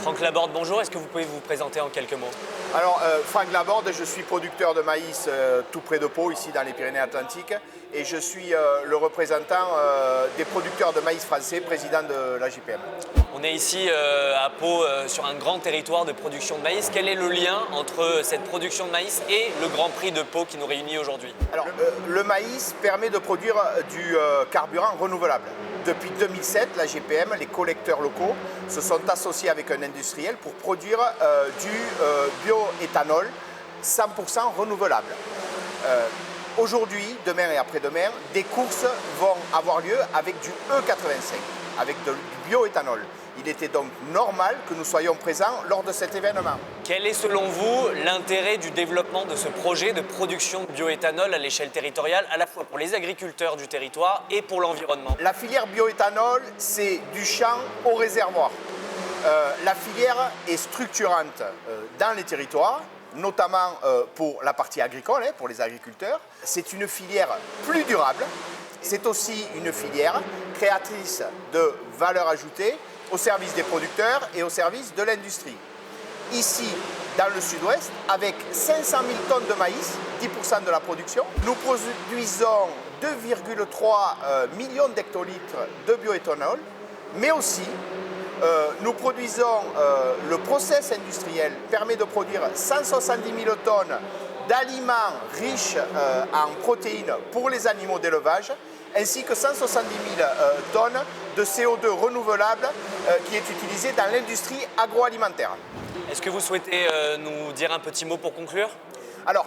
Franck Laborde, bonjour. Est-ce que vous pouvez vous présenter en quelques mots? Alors, Franck Laborde, je suis producteur de maïs tout près de Pau, ici dans les Pyrénées-Atlantiques, et je suis le représentant des producteurs de maïs français, président de la JPM. On est ici à Pau sur un grand territoire de production de maïs. Quel est le lien entre cette production de maïs et le Grand Prix de Pau qui nous réunit aujourd'hui? Alors, le maïs permet de produire du carburant renouvelable. Depuis 2007, la GPM, les collecteurs locaux, se sont associés avec un industriel pour produire du bioéthanol 100% renouvelable. Aujourd'hui, demain et après-demain, des courses vont avoir lieu avec du E85, avec du bioéthanol. Il était donc normal que nous soyons présents lors de cet événement. Quel est selon vous l'intérêt du développement de ce projet de production de bioéthanol à l'échelle territoriale, à la fois pour les agriculteurs du territoire et pour l'environnement? La filière bioéthanol, c'est du champ au réservoir. La filière est structurante dans les territoires, notamment pour la partie agricole, pour les agriculteurs. C'est une filière plus durable. C'est aussi une filière créatrice de valeur ajoutée au service des producteurs et au service de l'industrie. Ici, dans le sud-ouest, avec 500 000 tonnes de maïs, 10% de la production, nous produisons 2,3 millions d'hectolitres de bioéthanol, mais aussi nous produisons le process industriel permet de produire 170 000 tonnes d'aliments riches en protéines pour les animaux d'élevage, ainsi que 170 000 tonnes de CO2 renouvelable qui est utilisé dans l'industrie agroalimentaire. Est-ce que vous souhaitez nous dire un petit mot pour conclure? Alors,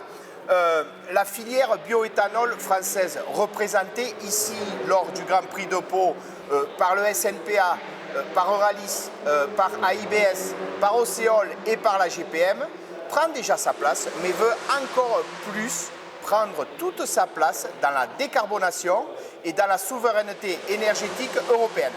la filière bioéthanol française représentée ici lors du Grand Prix de Pau par le SNPA, par Euralis, par AIBS, par Océol et par la GPM prend déjà sa place, mais veut encore plus prendre toute sa place dans la décarbonation et dans la souveraineté énergétique européenne.